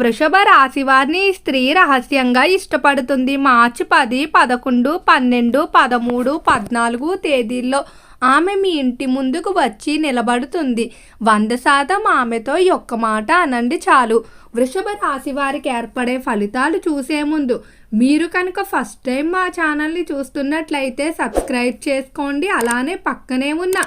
వృషభ రాశి వారిని స్త్రీ రహస్యంగా ఇష్టపడుతుంది. మార్చి 10, 11, 12, 13, 14 తేదీల్లో ఆమె మీ ఇంటి ముందుకు వచ్చి నిలబడుతుంది. 100% ఆమెతో ఒక్క మాట అనండి చాలు. వృషభ రాశి వారికి ఏర్పడే ఫలితాలు చూసే ముందు మీరు కనుక ఫస్ట్ టైం మా ఛానల్ని చూస్తున్నట్లయితే సబ్స్క్రైబ్ చేసుకోండి. అలానే పక్కనే ఉన్న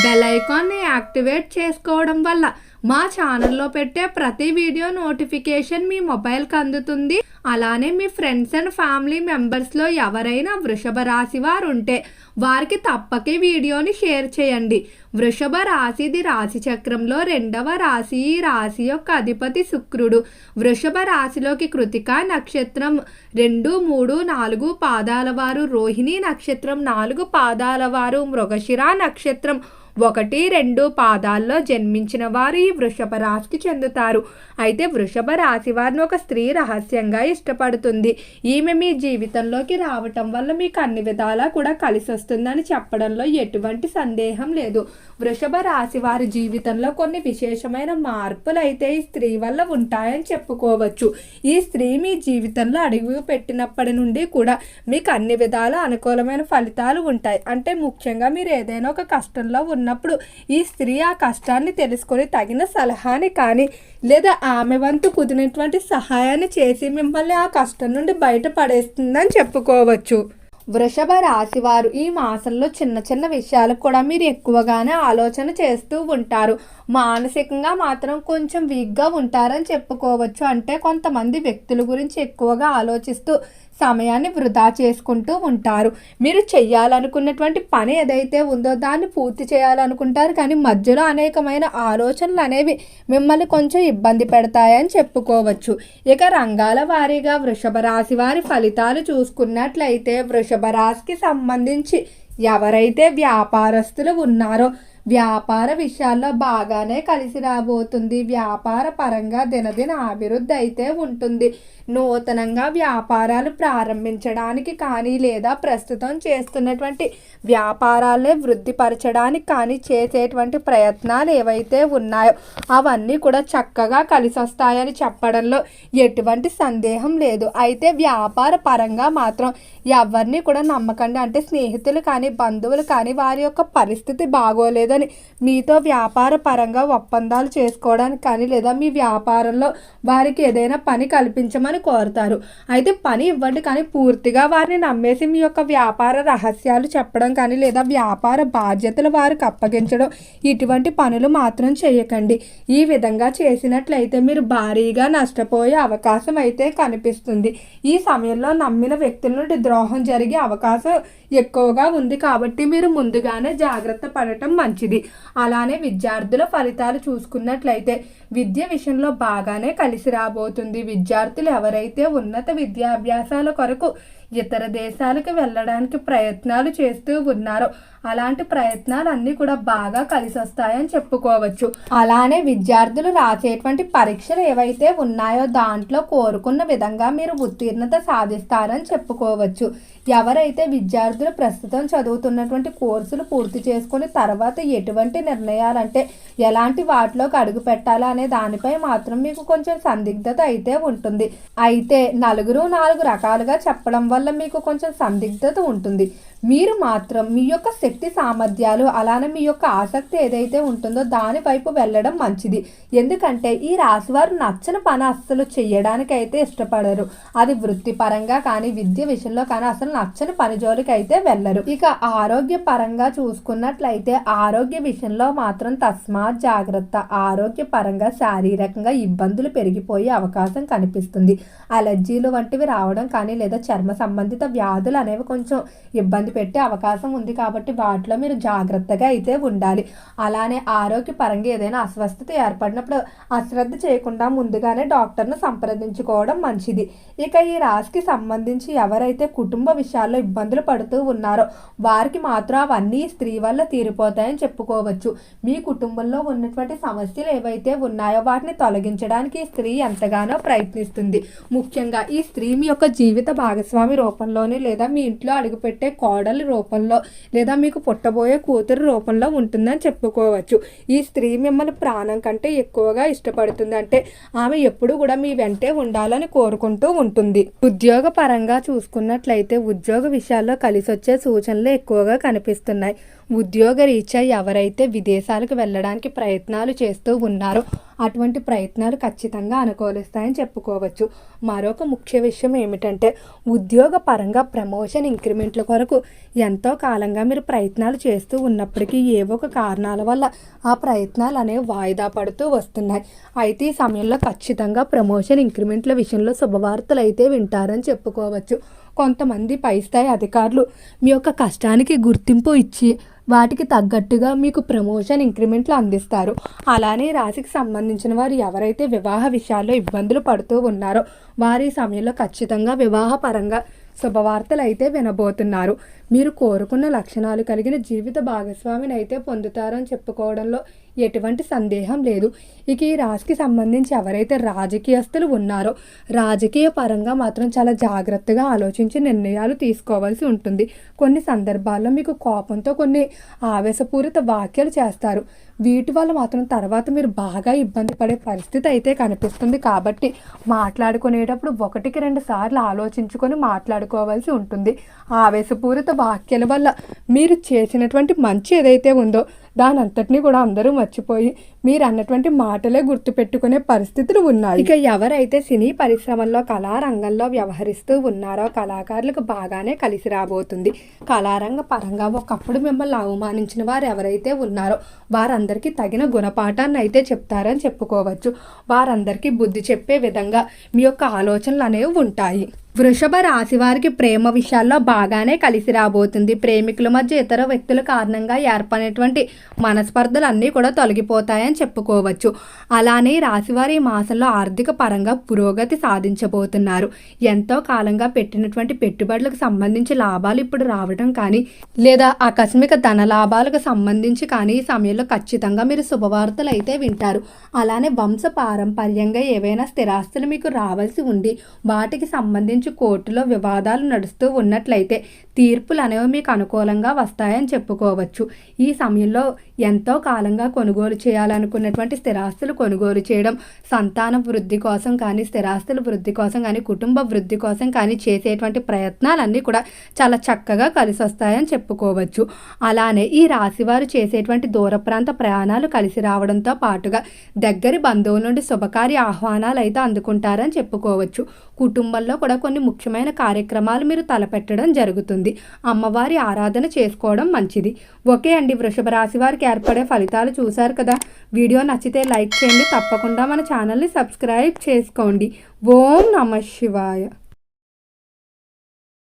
బెల్ ఐకాన్ని యాక్టివేట్ చేసుకోవడం వల్ల మా ఛానల్లో పెట్టే ప్రతి వీడియో నోటిఫికేషన్ మీ మొబైల్కి అందుతుంది. అలానే మీ ఫ్రెండ్స్ అండ్ ఫ్యామిలీ మెంబర్స్లో ఎవరైనా వృషభ రాశి వారు ఉంటే వారికి తప్పక వీడియోని షేర్ చేయండి. వృషభ రాశిది రాశి చక్రంలో 2వ రాశి. ఈ రాశి యొక్క అధిపతి శుక్రుడు. వృషభ రాశిలోకి కృతిక నక్షత్రం 2, 3, 4 పాదాల వారు, రోహిణి నక్షత్రం 4 పాదాల వారు, మృగశిర నక్షత్రం 1, 2 పాదాల్లో జన్మించిన వారు ఈ వృషభ రాశికి చెందుతారు. అయితే వృషభ రాశి వారిని ఒక స్త్రీ రహస్యంగా ఇష్టపడుతుంది. ఈమె మీ జీవితంలోకి రావటం వల్ల మీకు అన్ని విధాలా కూడా కలిసి వస్తుందని చెప్పడంలో ఎటువంటి సందేహం లేదు. వృషభ రాశి వారి జీవితంలో కొన్ని విశేషమైన మార్పులు అయితే ఈ స్త్రీ వల్ల ఉంటాయని చెప్పుకోవచ్చు. ఈ స్త్రీ మీ జీవితంలో అడుగు పెట్టినప్పటి నుండి కూడా మీకు అన్ని విధాల అనుకూలమైన ఫలితాలు ఉంటాయి. అంటే ముఖ్యంగా మీరు ఏదైనా ఒక కష్టంలో ఉన్నప్పుడు ఈ స్త్రీ ఆ కష్టాన్ని తెలుసుకొని తగిన సలహాని కానీ లేదా ఆమె వంతు కుదిరినటువంటి సహాయాన్ని చేసి మిమ్మల్ని ఆ కష్టం నుండి బయటపడేస్తుందని చెప్పుకోవచ్చు. వృషభ రాశి వారు ఈ మాసంలో చిన్న చిన్న విషయాలకు కూడా మీరు ఎక్కువగానే ఆలోచన చేస్తూ ఉంటారు. మానసికంగా మాత్రం కొంచెం వీక్గా ఉంటారని చెప్పుకోవచ్చు. అంటే కొంతమంది వ్యక్తుల గురించి ఎక్కువగా ఆలోచిస్తూ సమయాన్ని వృధా చేసుకుంటూ ఉంటారు. మీరు చెయ్యాలనుకున్నటువంటి పని ఏదైతే ఉందో దాన్ని పూర్తి చేయాలనుకుంటారు, కానీ మధ్యలో అనేకమైన ఆలోచనలు అనేవి మిమ్మల్ని కొంచెం ఇబ్బంది పెడతాయని చెప్పుకోవచ్చు. ఇక రంగాల వారీగా వృషభ రాశి వారి ఫలితాలు చూసుకున్నట్లయితే వృషభ రాశికి సంబంధించి ఎవరైతే వ్యాపారస్తులు ఉన్నారో వ్యాపార విషయాల్లో బాగానే కలిసి రాబోతుంది. వ్యాపార పరంగా దినదిన అభివృద్ధి అయితే ఉంటుంది. నూతనంగా వ్యాపారాలు ప్రారంభించడానికి కానీ లేదా ప్రస్తుతం చేస్తున్నటువంటి వ్యాపారాలనే వృద్ధిపరచడానికి కానీ చేసేటువంటి ప్రయత్నాలు ఏవైతే ఉన్నాయో అవన్నీ కూడా చక్కగా కలిసి వస్తాయని చెప్పడంలో ఎటువంటి సందేహం లేదు. అయితే వ్యాపార పరంగా మాత్రం ఎవరిని కూడా నమ్మకండి. అంటే స్నేహితులు కానీ బంధువులు కానీ వారి యొక్క పరిస్థితి బాగోలేదని మీతో వ్యాపార పరంగా ఒప్పందాలు చేసుకోవడానికి కానీ లేదా మీ వ్యాపారంలో వారికి ఏదైనా పని కల్పించమని కోరుతారు. అయితే పని ఇవ్వండి, కానీ పూర్తిగా వారిని నమ్మేసి మీ యొక్క వ్యాపార రహస్యాలు చెప్పడం కానీ లేదా వ్యాపార బాధ్యతలు వారికి అప్పగించడం ఇటువంటి పనులు మాత్రం చేయకండి. ఈ విధంగా చేసినట్లయితే మీరు భారీగా నష్టపోయే అవకాశం అయితే కనిపిస్తుంది. ఈ సమయంలో నమ్మిన వ్యక్తుల నుండి ద్రోహం జరిగే అవకాశం ఎక్కువగా ఉంది. కాబట్టి మీరు ముందుగానే జాగ్రత్త పడటం మంచిది. అలానే విద్యార్థుల ఫలితాలు చూసుకున్నట్లయితే విద్య విషయంలో బాగానే కలిసి రాబోతుంది. విద్యార్థులు ఎవరైతే ఉన్నత విద్యాభ్యాసాల కొరకు ఇతర దేశాలకు వెళ్ళడానికి ప్రయత్నాలు చేస్తూ ఉన్నారో అలాంటి ప్రయత్నాలు అన్నీ కూడా బాగా కలిసి వస్తాయని చెప్పుకోవచ్చు. అలానే విద్యార్థులు రాసేటువంటి పరీక్షలు ఏవైతే ఉన్నాయో దాంట్లో కోరుకున్న విధంగా మీరు ఉత్తీర్ణత సాధిస్తారని చెప్పుకోవచ్చు. ఎవరైతే విద్యార్థులు ప్రస్తుతం చదువుతున్నటువంటి కోర్సులు పూర్తి చేసుకుని తర్వాత ఎటువంటి నిర్ణయాలు అంటే ఎలాంటి వాటిలోకి అడుగు పెట్టాలా అనే దానిపై మాత్రం మీకు కొంచెం సందిగ్ధత అయితే ఉంటుంది. అయితే నలుగురు 4 రకాలుగా చెప్పడం వల్ల మీకు కొంచెం సందిగ్ధత ఉంటుంది. మీరు మాత్రం మీ యొక్క శక్తి సామర్థ్యాలు అలానే మీ యొక్క ఆసక్తి ఏదైతే ఉంటుందో దాని వైపు వెళ్ళడం మంచిది. ఎందుకంటే ఈ రాశివారు నచ్చని పని అస్సలు చేయడానికి అయితే ఇష్టపడరు. అది వృత్తిపరంగా కానీ విద్య విషయంలో కానీ అసలు నచ్చని పని జోలికి అయితే వెళ్ళరు. ఇక ఆరోగ్య పరంగా చూసుకున్నట్లయితే ఆరోగ్య విషయంలో మాత్రం తస్మాత్ జాగ్రత్త. ఆరోగ్య పరంగా శారీరకంగా ఇబ్బందులు పెరిగిపోయే అవకాశం కనిపిస్తుంది. అలర్జీలు వంటివి రావడం కానీ లేదా చర్మ సంబంధిత వ్యాధులు అనేవి కొంచెం ఇబ్బంది పెట్టే అవకాశం ఉంది. కాబట్టి వాటిలో మీరు జాగ్రత్తగా అయితే ఉండాలి. అలానే ఆరోగ్య పరంగా ఏదైనా అస్వస్థత ఏర్పడినప్పుడు అశ్రద్ధ చేయకుండా ముందుగానే డాక్టర్ను సంప్రదించుకోవడం మంచిది. ఇక ఈ రాశికి సంబంధించి ఎవరైతే కుటుంబ విషయాల్లో ఇబ్బందులు పడుతూ ఉన్నారో వారికి మాత్రం అవన్నీ స్త్రీ వల్ల తీరిపోతాయని చెప్పుకోవచ్చు. మీ కుటుంబంలో ఉన్నటువంటి సమస్యలు ఏవైతే ఉన్నాయో వాటిని తొలగించడానికి ఈ స్త్రీ ఎంతగానో ప్రయత్నిస్తుంది. ముఖ్యంగా ఈ స్త్రీ మీ యొక్క జీవిత భాగస్వామి రూపంలోనే లేదా మీ ఇంట్లో అడుగుపెట్టే కోడలు కోడలి రూపంలో లేదా మీకు పుట్టబోయే కూతురు రూపంలో ఉంటుందని చెప్పుకోవచ్చు. ఈ స్త్రీ మిమ్మల్ని ప్రాణం కంటే ఎక్కువగా ఇష్టపడుతుంది. అంటే ఆమె ఎప్పుడు కూడా మీ వెంటే ఉండాలని కోరుకుంటూ ఉంటుంది. ఉద్యోగ పరంగా చూసుకున్నట్లయితే ఉద్యోగ విషయాల్లో కలిసి వచ్చే సూచనలు ఎక్కువగా కనిపిస్తున్నాయి. ఉద్యోగ రీత్యా ఎవరైతే విదేశాలకు వెళ్ళడానికి ప్రయత్నాలు చేస్తూ ఉన్నారో అటువంటి ప్రయత్నాలు ఖచ్చితంగా అనుకూలిస్తాయని చెప్పుకోవచ్చు. మరొక ముఖ్య విషయం ఏమిటంటే ఉద్యోగ పరంగా ప్రమోషన్ ఇంక్రిమెంట్ల కొరకు ఎంతో కాలంగా మీరు ప్రయత్నాలు చేస్తూ ఉన్నప్పటికీ ఏవో ఒక కారణాల వల్ల ఆ ప్రయత్నాలు అనేవి వాయిదా పడుతూ వస్తున్నాయి. అయితే ఈ సమయంలో ఖచ్చితంగా ప్రమోషన్ ఇంక్రిమెంట్ల విషయంలో శుభవార్తలు అయితే వింటారని చెప్పుకోవచ్చు. కొంతమంది పై స్థాయి అధికారులు మీ యొక్క కష్టానికి గుర్తింపు ఇచ్చి వాటికి తగ్గట్టుగా మీకు ప్రమోషన్ ఇంక్రిమెంట్లు అందిస్తారు. అలానే రాశికి సంబంధించిన వారు ఎవరైతే వివాహ విషయాల్లో ఇబ్బందులు పడుతూ ఉన్నారో వారి సమయంలో ఖచ్చితంగా వివాహపరంగా శుభవార్తలు అయితే వినబోతున్నారు. మీరు కోరుకున్న లక్షణాలు కలిగిన జీవిత భాగస్వామిని అయితే పొందుతారని చెప్పుకోవడంలో ఎటువంటి సందేహం లేదు. ఇక ఈ రాశికి సంబంధించి ఎవరైతే రాజకీయస్తులు ఉన్నారో రాజకీయ పరంగా మాత్రం చాలా జాగ్రత్తగా ఆలోచించి నిర్ణయాలు తీసుకోవాల్సి ఉంటుంది. కొన్ని సందర్భాల్లో మీకు కోపంతో కొన్ని ఆవేశపూరిత వ్యాఖ్యలు చేస్తారు. వీటి వల్ల మాత్రం తర్వాత మీరు బాగా ఇబ్బంది పడే పరిస్థితి అయితే కనిపిస్తుంది. కాబట్టి మాట్లాడుకునేటప్పుడు 1-2 సార్లు ఆలోచించుకొని మాట్లాడుకోవాల్సి ఉంటుంది. ఆవేశపూరిత వ్యాఖ్యల వల్ల మీరు చేసినటువంటి మంచి ఏదైతే ఉందో దాని అంతటినీ కూడా అందరూ మర్చిపోయి మీరు అన్నటువంటి మాటలే గుర్తుపెట్టుకునే పరిస్థితులు ఉన్నాయి. ఇక ఎవరైతే సినీ పరిశ్రమల్లో కళారంగంలో వ్యవహరిస్తూ ఉన్నారో కళాకారులకు బాగానే కలిసి రాబోతుంది. కళారంగ పరంగా ఒకప్పుడు మిమ్మల్ని అవమానించిన వారు ఎవరైతే ఉన్నారో వారందరికీ తగిన గుణపాఠాన్ని అయితే చెప్తారని చెప్పుకోవచ్చు. వారందరికీ బుద్ధి చెప్పే విధంగా మీ యొక్క ఆలోచనలు అనేవి ఉంటాయి. వృషభ రాశి వారికి ప్రేమ విషయాల్లో బాగానే కలిసి రాబోతుంది. ప్రేమికుల మధ్య ఇతర వ్యక్తుల కారణంగా ఏర్పడినటువంటి మనస్పర్ధలు అన్నీ కూడా తొలగిపోతాయని చెప్పుకోవచ్చు. అలానే రాశివారి ఈ మాసంలో ఆర్థిక పరంగా పురోగతి సాధించబోతున్నారు. ఎంతో కాలంగా పెట్టినటువంటి పెట్టుబడులకు సంబంధించి లాభాలు ఇప్పుడు రావడం కానీ లేదా ఆకస్మిక ధన లాభాలకు సంబంధించి కానీ ఈ సమయంలో ఖచ్చితంగా మీరు శుభవార్తలు అయితే వింటారు. అలానే వంశ పారంపర్యంగా ఏవైనా స్థిరాస్తులు మీకు రావాల్సి ఉండి వాటికి సంబంధించి కోర్టులో వివాదాలు నడుస్తూ ఉన్నట్లయితే తీర్పులు అనేవి మీకు అనుకూలంగా వస్తాయని చెప్పుకోవచ్చు. ఈ సమయంలో ఎంతో కాలంగా కొనుగోలు చేయాలనుకున్నటువంటి స్థిరాస్తులు కొనుగోలు చేయడం, సంతాన వృద్ధి కోసం కానీ స్థిరాస్తుల వృద్ధి కోసం కానీ కుటుంబ వృద్ధి కోసం కానీ చేసేటువంటి ప్రయత్నాలన్నీ కూడా చాలా చక్కగా కలిసి వస్తాయని చెప్పుకోవచ్చు. అలానే ఈ రాశి వారు చేసేటువంటి దూర ప్రాంత ప్రయాణాలు కలిసి రావడంతో పాటుగా దగ్గరి బంధువుల నుండి శుభకార్య ఆహ్వానాలు అయితే అందుకుంటారని చెప్పుకోవచ్చు. కుటుంబంలో కూడా కొన్ని ముఖ్యమైన కార్యక్రమాలు మీరు తలపెట్టడం జరుగుతుంది. అమ్మవారి ఆరాధన చేసుకోవడం మంచిది. ఓకే అండి, వృషభ రాశి వారికి ఏర్పడే ఫలితాలు చూశారు కదా. వీడియో నచ్చితే లైక్ చేయండి. తప్పకుండా మన ఛానల్ని సబ్స్క్రైబ్ చేసుకోండి. ఓం నమః శివాయ.